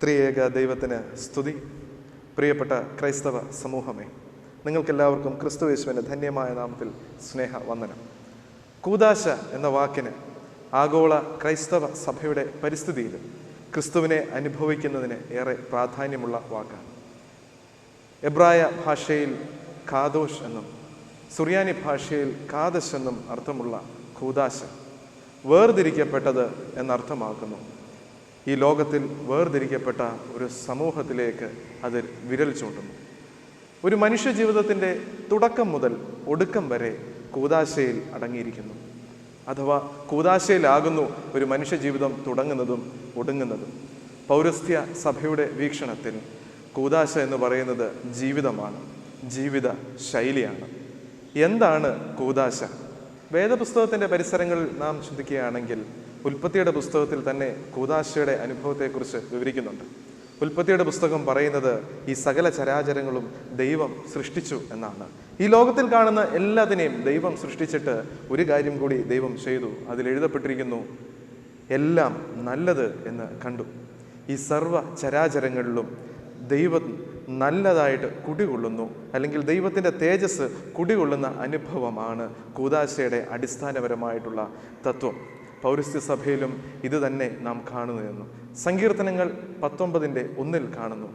ത്രിയേക ദൈവത്തിന് സ്തുതി. പ്രിയപ്പെട്ട ക്രൈസ്തവ സമൂഹമേ, നിങ്ങൾക്കെല്ലാവർക്കും ക്രിസ്തുയേശുവിൻ്റെ ധന്യമായ നാമത്തിൽ സ്നേഹവന്ദനം. കൂദാശ എന്ന വാക്കിന് ആഗോള ക്രൈസ്തവ സഭയുടെ പരിസ്ഥിതിയിൽ ക്രിസ്തുവിനെ അനുഭവിക്കുന്നതിന് ഏറെ പ്രാധാന്യമുള്ള വാക്കാണ്. എബ്രായ ഭാഷയിൽ കാദോഷ് എന്നും സുറിയാനി ഭാഷയിൽ കാദശ് എന്നും അർത്ഥമുള്ള കൂദാശ വേർതിരിക്കപ്പെട്ടത് എന്നർത്ഥമാക്കുന്നു. ഈ ലോകത്തിൽ വേർതിരിക്കപ്പെട്ട ഒരു സമൂഹത്തിലേക്ക് അത് വിരൽ ചൂണ്ടുന്നു. ഒരു മനുഷ്യ ജീവിതത്തിൻ്റെ തുടക്കം മുതൽ ഒടുക്കം വരെ കൂദാശയിൽ അടങ്ങിയിരിക്കുന്നു. അഥവാ കൂദാശയിലാകുന്നു ഒരു മനുഷ്യ ജീവിതം തുടങ്ങുന്നതും ഒടുങ്ങുന്നതും. പൗരസ്ത്യ സഭയുടെ വീക്ഷണത്തിൽ കൂദാശ എന്ന് പറയുന്നത് ജീവിതമാണ്, ജീവിത ശൈലിയാണ്. എന്താണ് കൂദാശ? വേദപുസ്തകത്തിൻ്റെ പരിസരങ്ങളിൽ നാം ചിന്തിക്കുകയാണെങ്കിൽ ഉൽപ്പത്തിയുടെ പുസ്തകത്തിൽ തന്നെ കൂദാശയുടെ അനുഭവത്തെക്കുറിച്ച് വിവരിക്കുന്നുണ്ട്. ഉൽപ്പത്തിയുടെ പുസ്തകം പറയുന്നത് ഈ സകല ചരാചരങ്ങളും ദൈവം സൃഷ്ടിച്ചു എന്നാണ്. ഈ ലോകത്തിൽ കാണുന്ന എല്ലാത്തിനെയും ദൈവം സൃഷ്ടിച്ചിട്ട് ഒരു കാര്യം കൂടി ദൈവം ചെയ്തു. അതിൽ എഴുതപ്പെട്ടിരിക്കുന്നു, എല്ലാം നല്ലത് എന്ന് കണ്ടു. ഈ സർവ്വ ചരാചരങ്ങളിലും ദൈവം നല്ലതായിട്ട് കുടികൊള്ളുന്നു, അല്ലെങ്കിൽ ദൈവത്തിൻ്റെ തേജസ് കുടികൊള്ളുന്ന അനുഭവമാണ് കൂദാശയുടെ അടിസ്ഥാനപരമായിട്ടുള്ള തത്വം. പൗരസ്ത്യ സഭയിലും ഇത് തന്നെ നാം കാണുന്നു. സങ്കീർത്തനങ്ങൾ 19:1 കാണുന്നു,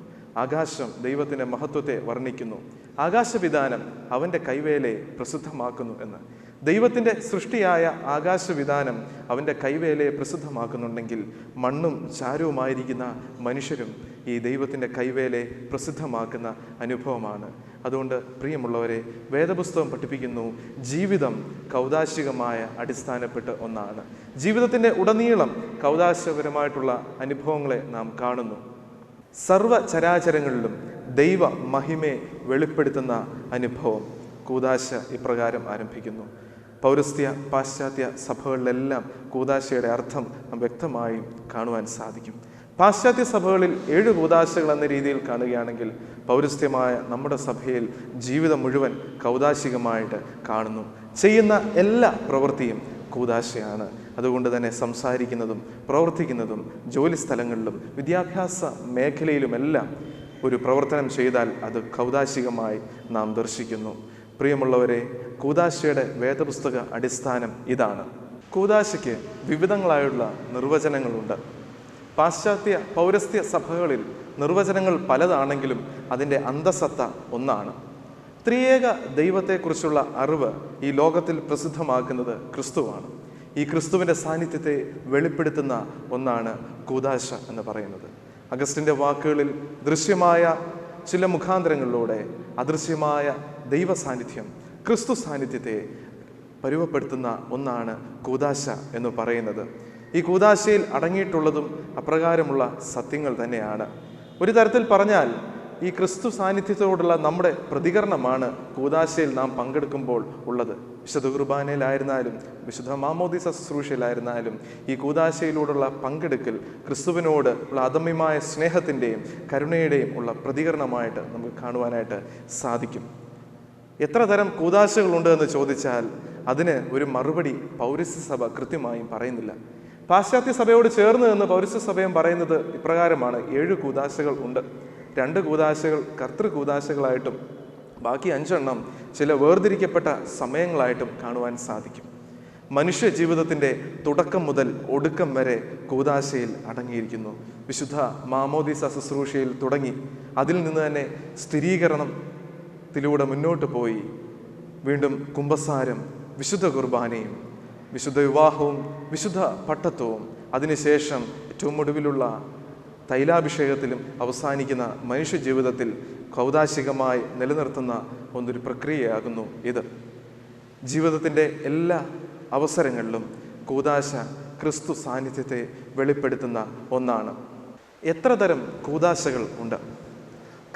ആകാശം ദൈവത്തിൻ്റെ മഹത്വത്തെ വർണ്ണിക്കുന്നു, ആകാശവിധാനം അവൻ്റെ കൈവേലയെ പ്രസിദ്ധമാക്കുന്നു എന്ന്. ദൈവത്തിൻ്റെ സൃഷ്ടിയായ ആകാശവിധാനം അവൻ്റെ കൈവേലയെ പ്രസിദ്ധമാക്കുന്നുണ്ടെങ്കിൽ മണ്ണും ചാരവുമായിരിക്കുന്ന മനുഷ്യരും ഈ ദൈവത്തിൻ്റെ കൈവേലയെ പ്രസിദ്ധമാക്കുന്ന അനുഭവമാണ്. അതുകൊണ്ട് പ്രിയമുള്ളവരെ, വേദപുസ്തകം പഠിപ്പിക്കുന്നു, ജീവിതം കൗദാശികമായ അടിസ്ഥാനപ്പെട്ട് ഒന്നാണ്. ജീവിതത്തിൻ്റെ ഉടനീളം കൗദാശപരമായിട്ടുള്ള അനുഭവങ്ങളെ നാം കാണുന്നു. സർവ ചരാചരങ്ങളിലും ദൈവ മഹിമയെ വെളിപ്പെടുത്തുന്ന അനുഭവം കൂദാശ ഇപ്രകാരം ആരംഭിക്കുന്നു. പൗരസ്ത്യ പാശ്ചാത്യ സഭകളിലെല്ലാം കൂദാശയുടെ അർത്ഥം വ്യക്തമായും കാണുവാൻ സാധിക്കും. പാശ്ചാത്യ സഭകളിൽ 7 കൂദാശകൾ എന്ന രീതിയിൽ കാണുകയാണെങ്കിൽ പൗരസ്ത്യമായ നമ്മുടെ സഭയിൽ ജീവിതം മുഴുവൻ കൗദാശികമായിട്ട് കാണുന്നു. ചെയ്യുന്ന എല്ലാ പ്രവൃത്തിയും കൂദാശയാണ്. അതുകൊണ്ട് തന്നെ സംസാരിക്കുന്നതും പ്രവർത്തിക്കുന്നതും ജോലി സ്ഥലങ്ങളിലും വിദ്യാഭ്യാസ മേഖലയിലുമെല്ലാം ഒരു പ്രവർത്തനം ചെയ്താൽ അത് കൗദാശികമായി നാം ദർശിക്കുന്നു. പ്രിയമുള്ളവരെ, കൂദാശയുടെ വേദപുസ്തക അടിസ്ഥാനം ഇതാണ്. കൂദാശയ്ക്ക് വിവിധങ്ങളായുള്ള നിർവചനങ്ങളുണ്ട്. പാശ്ചാത്യ പൗരസ്ത്യ സഭകളിൽ നിർവചനങ്ങൾ പലതാണെങ്കിലും അതിൻ്റെ അന്തസത്ത ഒന്നാണ്. ത്രിയേക ദൈവത്തെക്കുറിച്ചുള്ള അറിവ് ഈ ലോകത്തിൽ പ്രസിദ്ധമാക്കുന്നത് ക്രിസ്തുവാണ്. ഈ ക്രിസ്തുവിൻ്റെ സാന്നിധ്യത്തെ വെളിപ്പെടുത്തുന്ന ഒന്നാണ് കൂദാശ എന്ന് പറയുന്നത്. അഗസ്റ്റിൻ്റെ വാക്കുകളിൽ ദൃശ്യമായ ചില മുഖാന്തരങ്ങളിലൂടെ അദൃശ്യമായ ദൈവ സാന്നിധ്യം, ക്രിസ്തു സാന്നിധ്യത്തെ പരുവപ്പെടുത്തുന്ന ഒന്നാണ് കൂദാശ എന്ന് പറയുന്നത്. ഈ കൂദാശയിൽ അടങ്ങിയിട്ടുള്ളതും അപ്രകാരമുള്ള സത്യങ്ങൾ തന്നെയാണ്. ഒരു തരത്തിൽ പറഞ്ഞാൽ ഈ ക്രിസ്തു സാന്നിധ്യത്തോടുള്ള നമ്മുടെ പ്രതികരണമാണ് കൂദാശയിൽ നാം പങ്കെടുക്കുമ്പോൾ ഉള്ളത്. വിശുദ്ധ കുർബാനയിലായിരുന്നാലും വിശുദ്ധ മാമോദീസ ശുശ്രൂഷയിലായിരുന്നാലും ഈ കൂദാശയിലൂടെയുള്ള പങ്കെടുക്കൽ ക്രിസ്തുവിനോട് ഉള്ള അദമ്യമായ സ്നേഹത്തിൻ്റെയും കരുണയുടെയും ഉള്ള പ്രതികരണമായിട്ട് നമുക്ക് കാണുവാനായിട്ട് സാധിക്കും. എത്ര തരം കൂദാശകളുണ്ട് എന്ന് ചോദിച്ചാൽ അതിന് ഒരു മറുപടി പൗരസ്ത്യ സഭ കൃത്യമായും പറയുന്നില്ല. പാശ്ചാത്യ സഭയോട് ചേർന്ന് നിന്ന് പൗരസ്ത്യ സഭയും പറയുന്നത് ഇപ്രകാരമാണ്: 7 കൂദാശകൾ ഉണ്ട്. 2 കൂദാശകൾ കർത്തൃ കൂദാശകളായിട്ടും ബാക്കി 5 എണ്ണം ചില വേർതിരിക്കപ്പെട്ട സമയങ്ങളായിട്ടും കാണുവാൻ സാധിക്കും. മനുഷ്യ ജീവിതത്തിൻ്റെ തുടക്കം മുതൽ ഒടുക്കം വരെ കൂദാശയിൽ അടങ്ങിയിരിക്കുന്നു. വിശുദ്ധ മാമോദീസ ശുശ്രൂഷയിൽ തുടങ്ങി അതിൽ നിന്ന് തന്നെ സ്ഥിരീകരണത്തിലൂടെ മുന്നോട്ട് പോയി വീണ്ടും കുമ്പസാരം, വിശുദ്ധ കുർബാനയും വിശുദ്ധ വിവാഹവും വിശുദ്ധ പട്ടത്വവും അതിനുശേഷം ഏറ്റവും ഒടുവിലുള്ള തൈലാഭിഷേകത്തിലും അവസാനിക്കുന്ന മനുഷ്യ ജീവിതത്തിൽ കൗദാശികമായി നിലനിർത്തുന്ന ഒന്നൊരു പ്രക്രിയയാകുന്നു ഇത്. ജീവിതത്തിൻ്റെ എല്ലാ അവസരങ്ങളിലും കൂദാശ ക്രിസ്തു സാന്നിധ്യത്തെ വെളിപ്പെടുത്തുന്ന ഒന്നാണ്. എത്ര തരം കൂദാശകൾ ഉണ്ട്?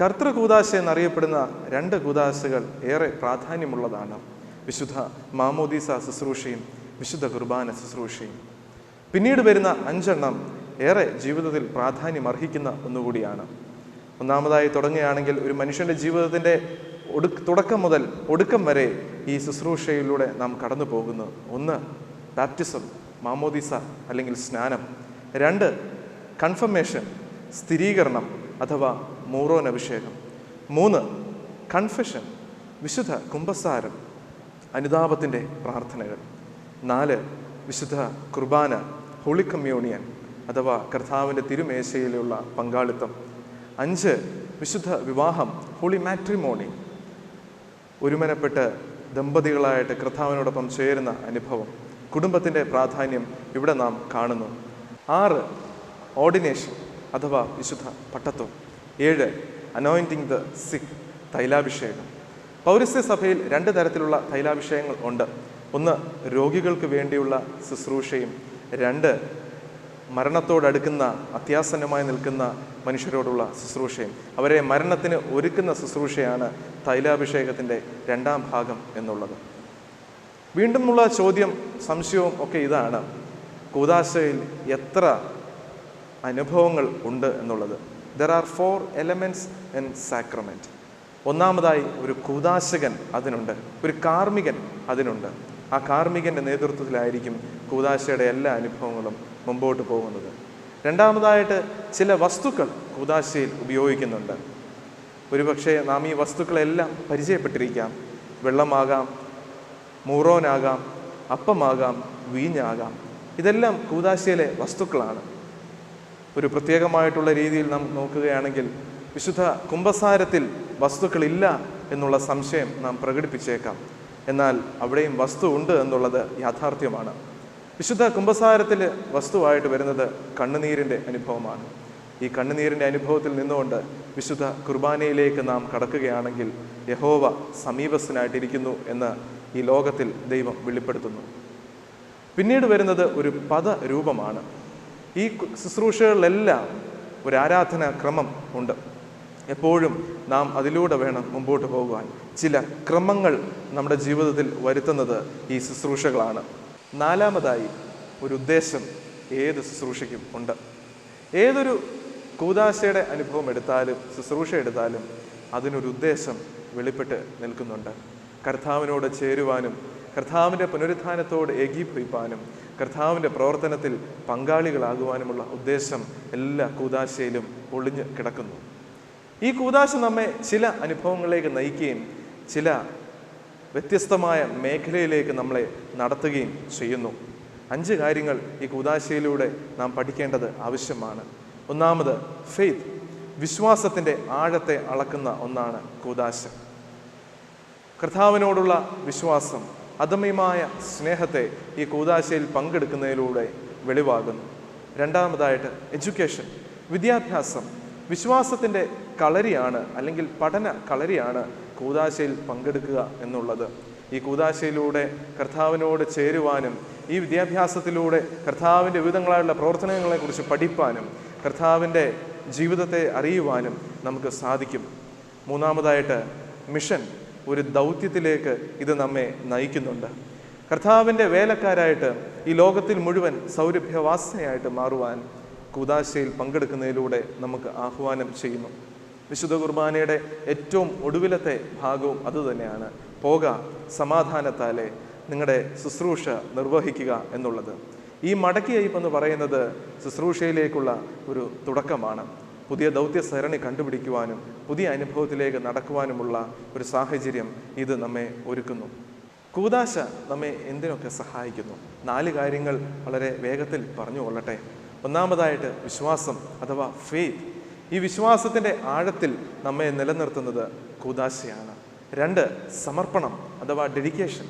കർത്തൃ കൂദാശ എന്നറിയപ്പെടുന്ന 2 കൂദാശകൾ ഏറെ പ്രാധാന്യമുള്ളതാണ്: വിശുദ്ധ മാമോദീസ ശുശ്രൂഷയും വിശുദ്ധ കുർബാന ശുശ്രൂഷയും. പിന്നീട് വരുന്ന 5 എണ്ണം ഏറെ ജീവിതത്തിൽ പ്രാധാന്യം അർഹിക്കുന്ന ഒന്നുകൂടിയാണ്. ഒന്നാമതായി തുടങ്ങുകയാണെങ്കിൽ ഒരു മനുഷ്യൻ്റെ ജീവിതത്തിൻ്റെ തുടക്കം മുതൽ ഒടുക്കം വരെ ഈ ശുശ്രൂഷയിലൂടെ നാം കടന്നു പോകുന്നു. 1 ബാപ്റ്റിസം, മാമോദീസ അല്ലെങ്കിൽ സ്നാനം. 2 കൺഫർമേഷൻ, സ്ഥിരീകരണം അഥവാ മൂറോൻ അഭിഷേകം. 3 കൺഫെഷൻ, വിശുദ്ധ കുമ്പസാരം, അനുതാപത്തിൻ്റെ പ്രാർത്ഥനകൾ. 4 വിശുദ്ധ കുർബാന, ഹോളി കമ്മ്യൂണിയൻ അഥവാ കർത്താവിൻ്റെ തിരുമേശയിലുള്ള പങ്കാളിത്തം. 5 വിശുദ്ധ വിവാഹം, ഹോളി മാട്രിമോണി, ഒരുമനപ്പെട്ട് ദമ്പതികളായിട്ട് കർത്താവിനോടൊപ്പം ചേരുന്ന അനുഭവം. കുടുംബത്തിൻ്റെ പ്രാധാന്യം ഇവിടെ നാം കാണുന്നു. 6 ഓർഡിനേഷൻ അഥവാ വിശുദ്ധ പട്ടത്വം. 7 അനോയിൻറ്റിങ് ദ സിക്ക്, തൈലാഭിഷേകം. പൗരസ്ത്യ സഭയിൽ 2 തരത്തിലുള്ള തൈലാഭിഷേകങ്ങൾ ഉണ്ട്. 1 രോഗികൾക്ക് വേണ്ടിയുള്ള ശുശ്രൂഷയും, 2 മരണത്തോടടുക്കുന്ന അത്യാസന്നമായി നിൽക്കുന്ന മനുഷ്യരോടുള്ള ശുശ്രൂഷയും. അവരെ മരണത്തിന് ഒരുക്കുന്ന ശുശ്രൂഷയാണ് തൈലാഭിഷേകത്തിൻ്റെ 2ാം ഭാഗം എന്നുള്ളത്. വീണ്ടുമുള്ള ചോദ്യം, സംശയവും ഒക്കെ ഇതാണ്: കൂദാശയിൽ എത്ര അനുഭവങ്ങൾ ഉണ്ട് എന്നുള്ളത്. There are 4 elements in sacrament. ഒന്നാമതായി ഒരു കൂദാശകൻ അതിനുണ്ട്, ഒരു കാർമ്മികൻ അതിനുണ്ട്. ആ കാർമ്മികൻ്റെ നേതൃത്വത്തിലായിരിക്കും കൂദാശയുടെ എല്ലാ അനുഭവങ്ങളും മുമ്പോട്ട് പോകുന്നത്. രണ്ടാമതായിട്ട് ചില വസ്തുക്കൾ കൂദാശയിൽ ഉപയോഗിക്കുന്നുണ്ട്. ഒരുപക്ഷെ നാം ഈ വസ്തുക്കളെല്ലാം പരിചയപ്പെട്ടിരിക്കാം. വെള്ളമാകാം, മൂറോനാകാം, അപ്പമാകാം, വീഞ്ഞാകാം. ഇതെല്ലാം കൂദാശയിലെ വസ്തുക്കളാണ്. ഒരു പ്രത്യേകമായിട്ടുള്ള രീതിയിൽ നാം നോക്കുകയാണെങ്കിൽ വിശുദ്ധ കുമ്പസാരത്തിൽ വസ്തുക്കളില്ല എന്നുള്ള സംശയം നാം പ്രകടിപ്പിച്ചേക്കാം. എന്നാൽ അവിടെയും വസ്തു ഉണ്ട് എന്നുള്ളത് യാഥാർത്ഥ്യമാണ്. വിശുദ്ധ കുമ്പസാരത്തിൽ വസ്തുവായിട്ട് വരുന്നത് കണ്ണുനീരിൻ്റെ അനുഭവമാണ്. ഈ കണ്ണുനീരിൻ്റെ അനുഭവത്തിൽ നിന്നുകൊണ്ട് വിശുദ്ധ കുർബാനയിലേക്ക് നാം കടക്കുകയാണെങ്കിൽ യഹോവ സമീപസ്ഥനായിട്ടിരിക്കുന്നു എന്ന് ഈ ലോകത്തിൽ ദൈവം വെളിപ്പെടുത്തുന്നു. പിന്നീട് വരുന്നത് ഒരു പദരൂപമാണ്. ഈ ശുശ്രൂഷകളിലെല്ലാം ഒരു ആരാധനാ ക്രമം ഉണ്ട്. എപ്പോഴും നാം അതിലൂടെ വേണം മുമ്പോട്ട് പോകുവാൻ. ചില ക്രമങ്ങൾ നമ്മുടെ ജീവിതത്തിൽ വരുത്തുന്നത് ഈ ശുശ്രൂഷകളാണ്. 4മതായി ഒരു ഉദ്ദേശം ഏത് ശുശ്രൂഷയ്ക്കും ഉണ്ട്. ഏതൊരു കൂദാശയുടെ അനുഭവം എടുത്താലും ശുശ്രൂഷ എടുത്താലും അതിനൊരു ഉദ്ദേശം വെളിപ്പെട്ട് നിൽക്കുന്നുണ്ട്. കർത്താവിനോട് ചേരുവാനും കർത്താവിൻ്റെ പുനരുത്ഥാനത്തോട് ഏകീഭവിപ്പാനും കർത്താവിൻ്റെ പ്രവർത്തനത്തിൽ പങ്കാളികളാകുവാനുമുള്ള ഉദ്ദേശം എല്ലാ കൂദാശയിലും ഒളിഞ്ഞു കിടക്കുന്നു. ഈ കൂദാശ നമ്മെ ചില അനുഭവങ്ങളിലേക്ക് നയിക്കുകയും ചില വ്യത്യസ്തമായ മേഖലയിലേക്ക് നമ്മളെ നടത്തുകയും ചെയ്യുന്നു. 5 കാര്യങ്ങൾ ഈ കൂദാശയിലൂടെ നാം പഠിക്കേണ്ടത് ആവശ്യമാണ്. ഒന്നാമത് ഫെയ്ത്ത്, വിശ്വാസത്തിൻ്റെ ആഴത്തെ അളക്കുന്ന ഒന്നാണ് കൂദാശ. കർത്താവിനോടുള്ള വിശ്വാസം, അദമ്യമായ സ്നേഹത്തെ ഈ കൂദാശയിൽ പങ്കെടുക്കുന്നതിലൂടെ വെളിവാകുന്നു. 2മതായിട്ട് എഡ്യൂക്കേഷൻ, വിദ്യാഭ്യാസം. വിശ്വാസത്തിൻ്റെ കളരിയാണ് അല്ലെങ്കിൽ പഠന കളരിയാണ് കൂദാശയിൽ പങ്കെടുക്കുക എന്നുള്ളത്. ഈ കൂദാശയിലൂടെ കർത്താവിനോട് ചേരുവാനും ഈ വിദ്യാഭ്യാസത്തിലൂടെ കർത്താവിൻ്റെ വിവിധങ്ങളായുള്ള പ്രവർത്തനങ്ങളെക്കുറിച്ച് പഠിപ്പാനും കർത്താവിൻ്റെ ജീവിതത്തെ അറിയുവാനും നമുക്ക് സാധിക്കും. 3മതായിട്ട് മിഷൻ, ഒരു ദൗത്യത്തിലേക്ക് ഇത് നമ്മെ നയിക്കുന്നുണ്ട്. കർത്താവിൻ്റെ വേലക്കാരായിട്ട് ഈ ലോകത്തിൽ മുഴുവൻ സൗരഭ്യവാസനയായിട്ട് മാറുവാൻ കൂദാശയിൽ പങ്കെടുക്കുന്നതിലൂടെ നമുക്ക് ആഹ്വാനം ചെയ്യുന്നു. വിശുദ്ധ കുർബാനയുടെ ഏറ്റവും ഒടുവിലത്തെ ഭാഗവും അതുതന്നെയാണ്. പോക സമാധാനത്താലെ നിങ്ങളുടെ ശുശ്രൂഷ നിർവഹിക്കുക എന്നുള്ളത്. ഈ മടക്കി അയപ്പെന്ന് പറയുന്നത് ശുശ്രൂഷയിലേക്കുള്ള ഒരു തുടക്കമാണ്. പുതിയ ദൗത്യസരണി കണ്ടുപിടിക്കുവാനും പുതിയ അനുഭവത്തിലേക്ക് നടക്കുവാനുമുള്ള ഒരു സാഹചര്യം ഇത് നമ്മെ ഒരുക്കുന്നു. കൂദാശ നമ്മെ എന്തിനൊക്കെ സഹായിക്കുന്നു? 4 കാര്യങ്ങൾ വളരെ വേഗത്തിൽ പറഞ്ഞു കൊള്ളട്ടെ. ഒന്നാമതായിട്ട് വിശ്വാസം അഥവാ ഫെയ്ത്ത്. ഈ വിശ്വാസത്തിൻ്റെ ആഴത്തിൽ നമ്മെ നിലനിർത്തുന്നത് കൂദാശയാണ്. 2 സമർപ്പണം അഥവാ ഡെഡിക്കേഷൻ.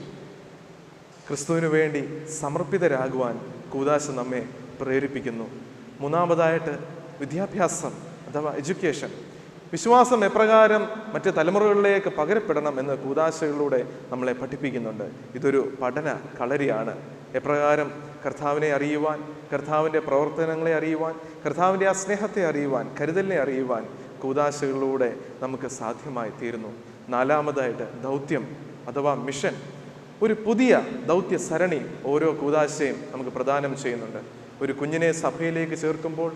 ക്രിസ്തുവിന് വേണ്ടി സമർപ്പിതരാകുവാൻ കൂദാശ നമ്മെ പ്രേരിപ്പിക്കുന്നു. 3മതായിട്ട് വിദ്യാഭ്യാസം അഥവാ എഡ്യൂക്കേഷൻ. വിശ്വാസം എപ്രകാരം മറ്റ് തലമുറകളിലേക്ക് പകരപ്പെടണം എന്ന് കൂദാശകളിലൂടെ നമ്മളെ പഠിപ്പിക്കുന്നുണ്ട്. ഇതൊരു പഠന കളരിയാണ്. എപ്രകാരം കർത്താവിനെ അറിയുവാൻ, കർത്താവിൻ്റെ പ്രവർത്തനങ്ങളെ അറിയുവാൻ, കർത്താവിൻ്റെ ആ സ്നേഹത്തെ അറിയുവാൻ, കരുതലിനെ അറിയുവാൻ കൂദാശകളിലൂടെ നമുക്ക് സാധ്യമായി തീരുന്നു. 4മതായിട്ട് ദൗത്യം അഥവാ മിഷൻ. ഒരു പുതിയ ദൗത്യ സരണി ഓരോ കൂദാശയും നമുക്ക് പ്രദാനം ചെയ്യുന്നുണ്ട്. ഒരു കുഞ്ഞിനെ സഭയിലേക്ക് ചേർക്കുമ്പോൾ,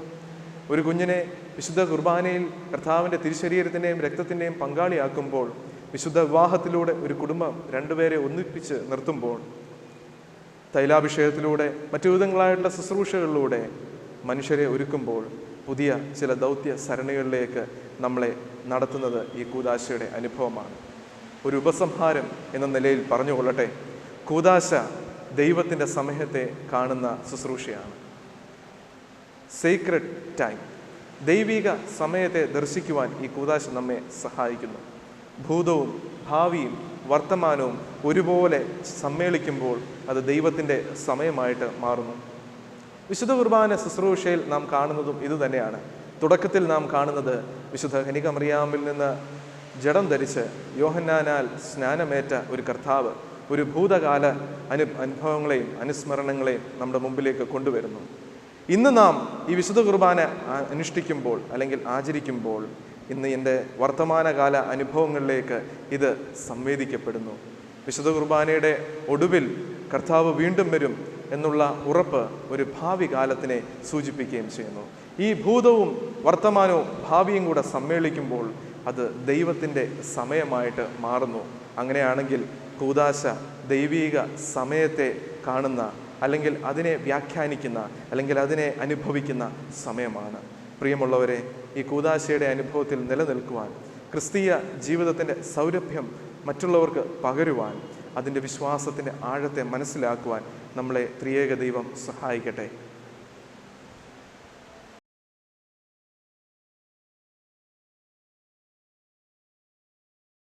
ഒരു കുഞ്ഞിനെ വിശുദ്ധ കുർബാനയിൽ കർത്താവിൻ്റെ തിരുശരീരത്തിൻ്റെയും രക്തത്തിൻ്റെയും പങ്കാളിയാക്കുമ്പോൾ, വിശുദ്ധ വിവാഹത്തിലൂടെ ഒരു കുടുംബം 2 പേരെ ഒന്നിപ്പിച്ച് നിർത്തുമ്പോൾ, തൈലാഭിഷേകത്തിലൂടെ മറ്റു വിധങ്ങളായിട്ടുള്ള ശുശ്രൂഷകളിലൂടെ മനുഷ്യരെ ഒരുക്കുമ്പോൾ, പുതിയ ചില ദൗത്യ സരണികളിലേക്ക് നമ്മളെ നടത്തുന്നത് ഈ കൂദാശയുടെ അനുഭവമാണ്. ഒരു ഉപസംഹാരം എന്ന നിലയിൽ പറഞ്ഞുകൊള്ളട്ടെ, കൂദാശ ദൈവത്തിൻ്റെ സമയത്തെ കാണുന്ന ശുശ്രൂഷയാണ്. സീക്രട്ട് ടൈം, ദൈവിക സമയത്തെ ദർശിക്കുവാൻ ഈ കൂദാശ നമ്മെ സഹായിക്കുന്നു. ഭൂതവും ഭാവിയും വർത്തമാനവും ഒരുപോലെ സമ്മേളിക്കുമ്പോൾ അത് ദൈവത്തിൻ്റെ സമയമായിട്ട് മാറുന്നു. വിശുദ്ധ കുർബാന ശുശ്രൂഷയിൽ നാം കാണുന്നതും ഇതുതന്നെയാണ്. തുടക്കത്തിൽ നാം കാണുന്നത് വിശുദ്ധ കന്യക മറിയാമിൽ നിന്ന് ജഡം ധരിച്ച് യോഹന്നാനാൽ സ്നാനമേറ്റ ഒരു കർത്താവ് ഒരു ഭൂതകാല അനുഭവങ്ങളെയും അനുസ്മരണങ്ങളെയും നമ്മുടെ മുമ്പിലേക്ക് കൊണ്ടുവരുന്നു. ഇന്ന് നാം ഈ വിശുദ്ധ കുർബാന അനുഷ്ഠിക്കുമ്പോൾ അല്ലെങ്കിൽ ആചരിക്കുമ്പോൾ ഇന്ന് എൻ്റെ വർത്തമാനകാല അനുഭവങ്ങളിലേക്ക് ഇത് സംവേദിക്കപ്പെടുന്നു. വിശുദ്ധ കുർബാനയുടെ ഒടുവിൽ കർത്താവ് വീണ്ടും വരും എന്നുള്ള ഉറപ്പ് ഒരു ഭാവി കാലത്തിനെ സൂചിപ്പിക്കുകയും ചെയ്യുന്നു. ഈ ഭൂതവും വർത്തമാനവും ഭാവിയും കൂടെ സമ്മേളിക്കുമ്പോൾ അത് ദൈവത്തിൻ്റെ സമയമായിട്ട് മാറുന്നു. അങ്ങനെയാണെങ്കിൽ കൂദാശ ദൈവീക സമയത്തെ കാണുന്ന, അല്ലെങ്കിൽ അതിനെ വ്യാഖ്യാനിക്കുന്ന, അല്ലെങ്കിൽ അതിനെ അനുഭവിക്കുന്ന സമയമാണ്. പ്രിയമുള്ളവരെ, ഈ കൂദാശയുടെ അനുഭവത്തിൽ നിലനിൽക്കുവാൻ, ക്രിസ്തീയ ജീവിതത്തിൻ്റെ സൗരഭ്യം മറ്റുള്ളവർക്ക് പകരുവാൻ, അതിൻ്റെ വിശ്വാസത്തിൻ്റെ ആഴത്തെ മനസ്സിലാക്കുവാൻ നമ്മളെ ത്രിയേക ദൈവം സഹായിക്കട്ടെ.